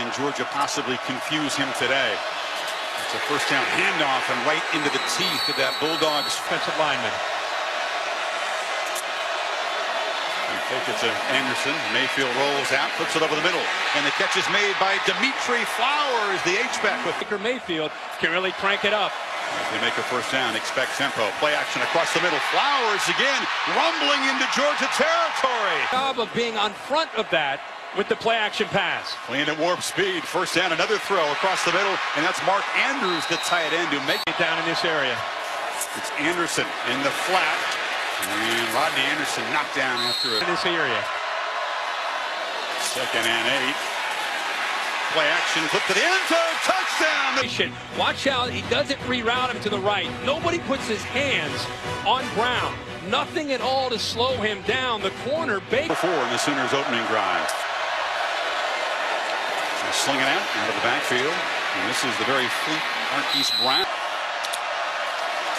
can Georgia possibly confuse him today? It's a first down handoff and right into the teeth of that Bulldogs defensive lineman. Fake it to Anderson. Mayfield rolls out, puts it over the middle. And the catch is made by Dimitri Flowers, the H-back. With Baker Mayfield can really crank it up. As they make a first down, expect tempo. Play action across the middle. Flowers again, rumbling into Georgia territory. Job of being on front of that with the play action pass. Playing at warp speed. First down, another throw across the middle. And that's Mark Andrews, the tight end, who makes it down in this area. It's Anderson in the flat. And Rodney Anderson knocked down after it. In this area. 2nd and 8. Play action, flip to the end zone, touchdown! Watch out, he doesn't reroute him to the right. Nobody puts his hands on Brown. Nothing at all to slow him down. The corner, Baker. Before in the Sooners' opening drive. Slinging out of the backfield. And this is the very fleet Marquise Brown.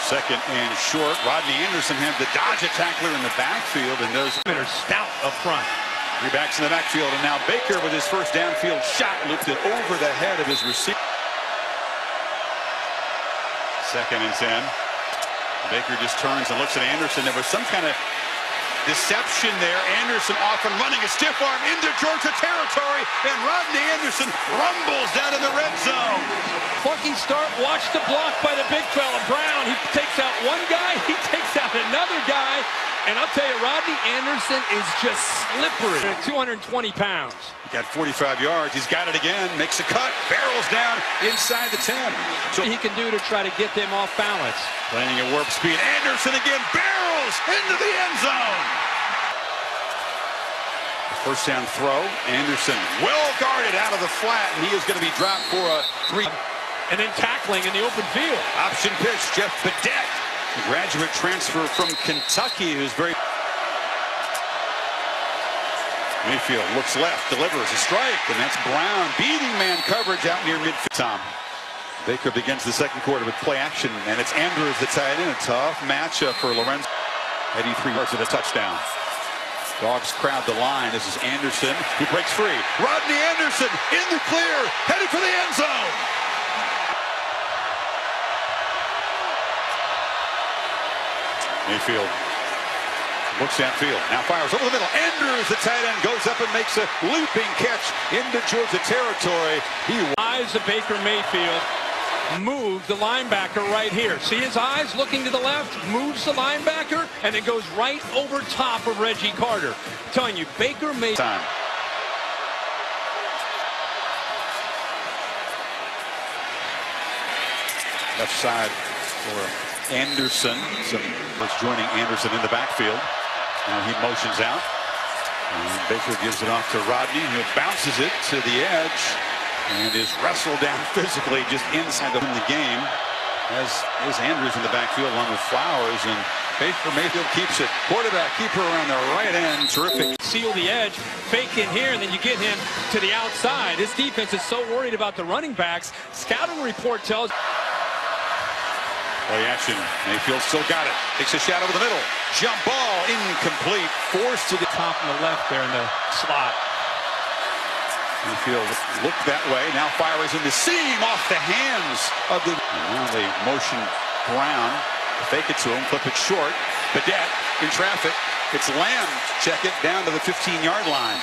2nd and short. Rodney Anderson had to dodge a tackler in the backfield, and those are stout up front. 3 backs in the backfield, and now Baker with his first downfield shot looped it over the head of his receiver. 2nd and 10. Baker just turns and looks at Anderson. There was some kind of deception there. Anderson off and running, a stiff arm into Georgia territory, and Rodney Anderson rumbles down in the red zone. Funky start. Watch the block by the big fella Brown. He takes out one guy, he takes out another guy, and I'll tell you, Rodney Anderson is just slippery at 220 pounds. He got 45 yards. He's got it again. Makes a cut. Barrels down inside the 10. So he can do to try to get them off balance. Playing at warp speed. Anderson again barrels into the end zone. First down throw. Anderson well guarded out of the flat, and he is going to be dropped for a 3. And then tackling in the open field. Option pitch. Jeff Badette, a graduate transfer from Kentucky, who's very. Mayfield looks left, delivers a strike, and that's Brown beating man coverage out near midfield. Tom. Baker begins the second quarter with play action, and it's Andrews the tight end. A tough matchup for Lorenzo. 83 yards and a touchdown. Dogs crowd the line. This is Anderson. He breaks free. Rodney Anderson in the clear, headed for the end zone. Mayfield looks downfield. Now fires over the middle. Andrews, the tight end, goes up and makes a looping catch into Georgia territory. Eyes of Baker Mayfield. Moves the linebacker right here. See his eyes looking to the left, moves the linebacker, and it goes right over top of Reggie Carter. I'm telling you, Baker Mayfield. Left side for Anderson. Was joining Anderson in the backfield. Now he motions out. And Baker gives it off to Rodney, who bounces it to the edge. And is wrestled down physically just inside the game. As is Andrews in the backfield along with Flowers, and Baker Mayfield keeps it. Quarterback keeper around the right end. Terrific. Seal the edge, fake in here, and then you get him to the outside. This defense is so worried about the running backs. Scouting report tells. Play action. Mayfield still got it. Takes a shot over the middle. Jump ball incomplete. Forced to the top on the left there in the slot. Mayfield looked that way. Now fires in the seam off the hands of the. And now they motion Brown. Fake it to him. Flip it short. Badette in traffic. It's Lamb. Check it down to the 15-yard line.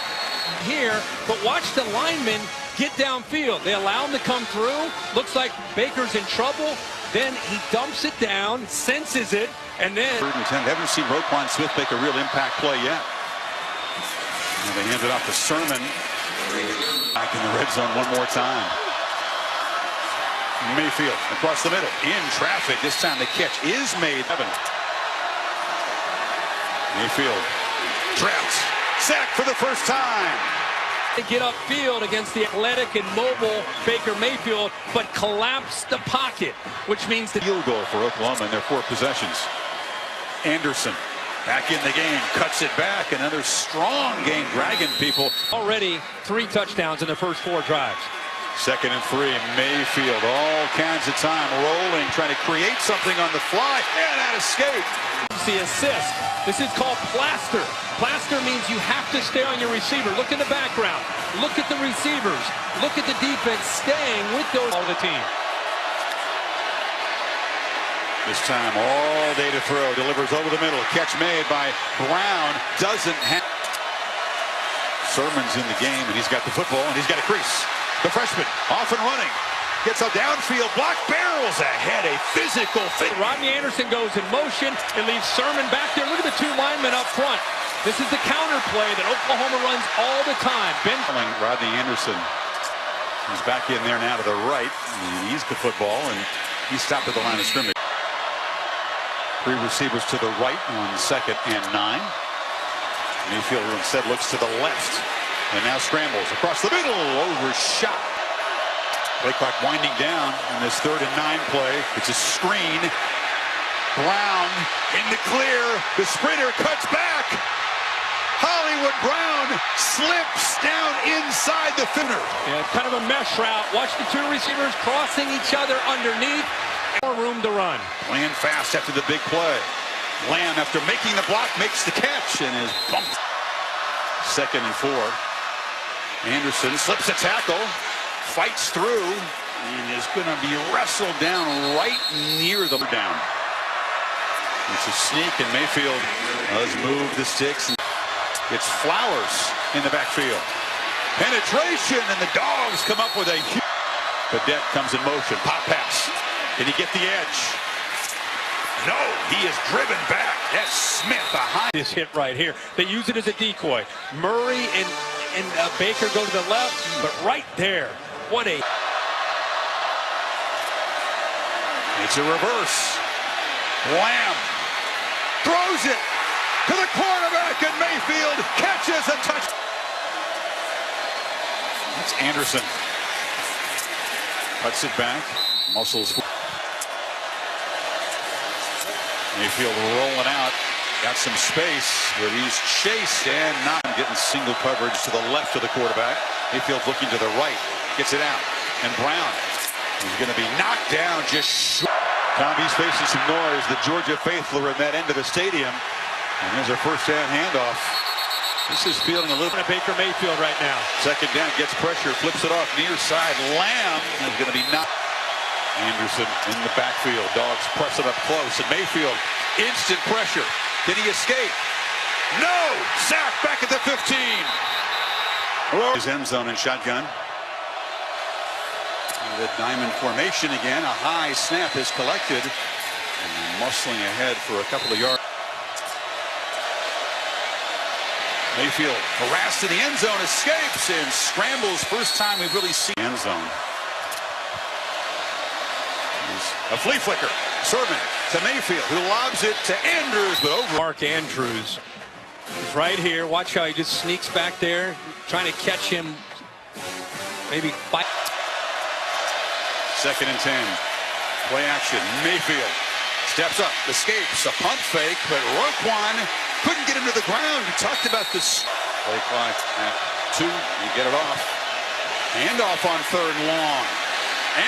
Here, but watch the linemen get downfield. They allow him to come through. Looks like Baker's in trouble. Then he dumps it down, senses it, and then. 3rd and 10. Haven't seen Roquan Smith make a real impact play yet. And they hand it off to Sermon. Back in the red zone one more time. Mayfield across the middle. In traffic. This time the catch is made. Mayfield traps. Sack for the first time. They get upfield against the athletic and mobile Baker Mayfield, but collapse the pocket, which means the field goal for Oklahoma in their 4 possessions. Anderson back in the game, cuts it back. Another strong game, dragging people. Already 3 touchdowns in the first 4 drives. Second and 3. Mayfield, all kinds of time rolling, trying to create something on the fly, and that escape. The assist. This is called plaster. Plaster means you have to stay on your receiver. Look in the background. Look at the receivers. Look at the defense staying with those all the team. This time all day to throw. Delivers over the middle. Catch made by Brown. Doesn't have. Sermon's in the game, and he's got the football, and he's got a crease. The freshman off and running. Gets a downfield block, barrels ahead, a physical fit. Rodney Anderson goes in motion and leaves Sermon back there. Look at the two linemen up front. This is the counter play that Oklahoma runs all the time. Rodney Anderson. He's back in there now to the right. He's the football, and he stopped at the line of scrimmage. 3 receivers to the right on 2nd and 9. Mayfield instead looks to the left and now scrambles across the middle, overshot. Play clock winding down in this 3rd and 9 play. It's a screen. Brown in the clear. The sprinter cuts back. Hollywood Brown slips down inside the finner. Yeah, it's kind of a mesh route. Watch the 2 receivers crossing each other underneath. More room to run. Playing fast after the big play. Lamb, after making the block, makes the catch and is bumped. 2nd and 4. Anderson slips a tackle, fights through, and is going to be wrestled down right near the down. It's a sneak, and Mayfield does move the sticks. It's Flowers in the backfield. Penetration, and the Dogs come up with a huge. Cadet comes in motion. Pop pass. Can he get the edge? No, he is driven back. That's Smith behind. This hit right here. They use it as a decoy. Murray and Baker go to the left, but right there. What a... It's a reverse. Lamb throws it to the quarterback, and Mayfield catches a touch. That's Anderson. Cuts it back. Muscles. Mayfield rolling out. Got some space where he's chased and not getting single coverage to the left of the quarterback. Mayfield's looking to the right. Gets it out. And Brown is going to be knocked down just short. Tommy's facing some noise. The Georgia faithful are at that end of the stadium. And there's a first down handoff. This is feeling a little bit of Baker Mayfield right now. 2nd down, gets pressure, flips it off near side. Lamb is going to be knocked. Anderson in the backfield. Dogs press it up close. And Mayfield, instant pressure. Did he escape? No! Sack back at the 15. His end zone and shotgun. The diamond formation again. A high snap is collected. And muscling ahead for a couple of yards. Mayfield harassed in the end zone, escapes and scrambles. First time we've really seen end zone. A flea flicker. Sermon to Mayfield, who lobs it to Andrews, but over. Mark Andrews is right here. Watch how he just sneaks back there, trying to catch him. Maybe fight. 2nd and 10. Play action. Mayfield steps up, escapes, a punt fake, but Roquan couldn't get him to the ground. We talked about this. Play clock at 2. You get it off. Handoff on 3rd and long.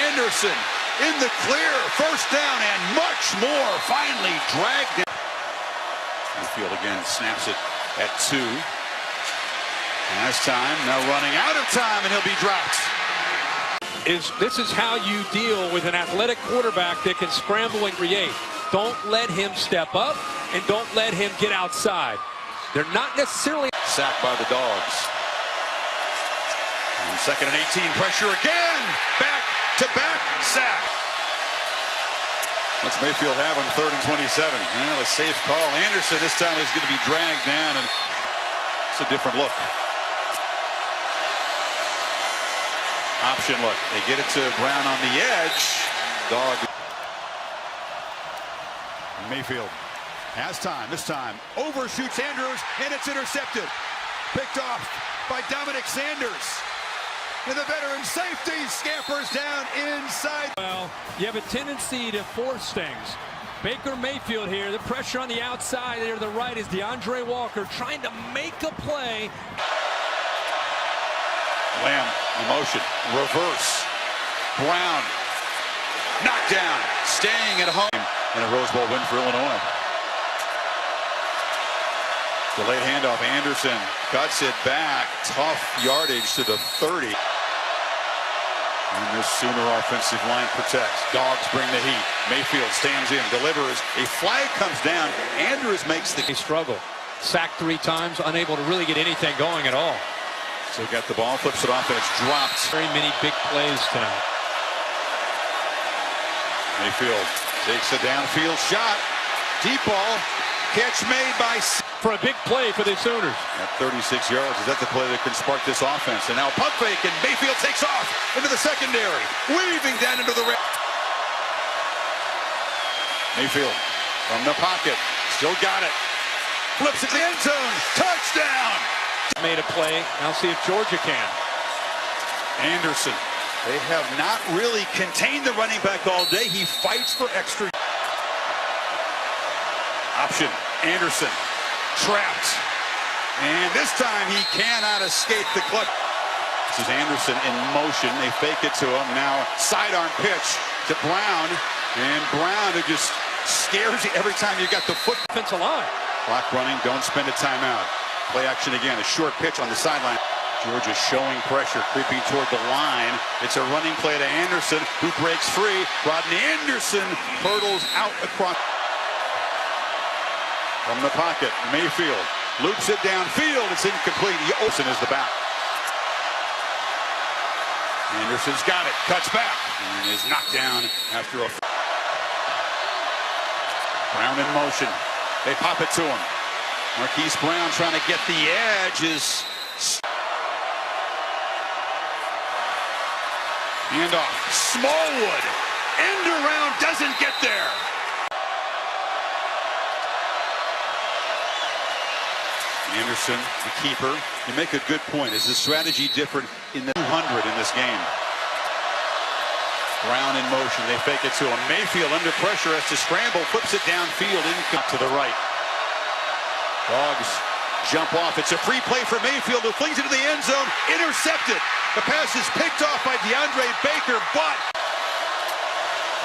Anderson in the clear, 1st down, and much more. Finally dragged down. Mayfield again snaps it at 2. Has time, now running out of time, and he'll be dropped. This is how you deal with an athletic quarterback that can scramble and create. Don't let him step up, and don't let him get outside. They're not necessarily... Sacked by the Dogs. And 2nd and 18, pressure again. Back-to-back sack. What's Mayfield have on 3rd and 27? Well, a safe call. Anderson this time is going to be dragged down, and it's a different look. Option look. They get it to Brown on the edge. Dog. Mayfield has time. This time overshoots Andrews, and it's intercepted. Picked off by Dominic Sanders. And the veteran safety scampers down inside. Well, you have a tendency to force things. Baker Mayfield here, the pressure on the outside there to the right is DeAndre Walker trying to make a play. Lamb in motion. Reverse. Brown. Knocked down. Staying at home. And a Rose Bowl win for Illinois. Delayed handoff. Anderson cuts it back. Tough yardage to the 30. And this Sooner offensive line protects. Dogs bring the heat. Mayfield stands in, delivers. A flag comes down. Andrews makes the struggle. Sacked 3 times, unable to really get anything going at all. So got the ball, flips it off, and it's dropped. Very many big plays tonight. Mayfield takes a downfield shot. Deep ball. Catch made by... For a big play for the Sooners. At 36 yards, is that the play that can spark this offense? And now pump fake, and Mayfield takes off into the secondary, weaving down into the red. Mayfield from the pocket, still got it. Flips it to the end zone, touchdown! Made a play, now see if Georgia can. Anderson, they have not really contained the running back all day. He fights for extra. Option, Anderson. Trapped. And this time he cannot escape the clutch. This is Anderson in motion. They fake it to him. Now sidearm pitch to Brown. And Brown, who just scares you every time you got the foot. Offensive line. Clock running. Don't spend a timeout. Play action again. A short pitch on the sideline. Georgia showing pressure, creeping toward the line. It's a running play to Anderson, who breaks free. Rodney Anderson hurdles out across. From the pocket, Mayfield loops it downfield. It's incomplete. Olsen is the back. Anderson's got it. Cuts back. And is knocked down after a... Brown in motion. They pop it to him. Marquise Brown trying to get the edge. Is... Handoff. Smallwood. End around, doesn't get there. Anderson, the keeper. You make a good point. Is the strategy different in the 200 in this game? Brown in motion. They fake it to him. Mayfield under pressure has to scramble. Flips it downfield. To the right. Dogs jump off. It's a free play for Mayfield, who flings it to the end zone. Intercepted. The pass is picked off by DeAndre Baker, but...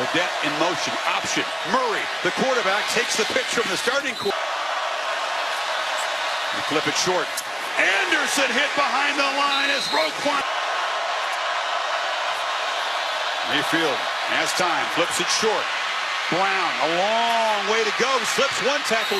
Burdette in motion. Option. Murray, the quarterback, takes the pitch from the starting quarterback. They flip it short. Anderson hit behind the line as Roquan. Mayfield has time, flips it short. Brown, a long way to go, slips one tackle.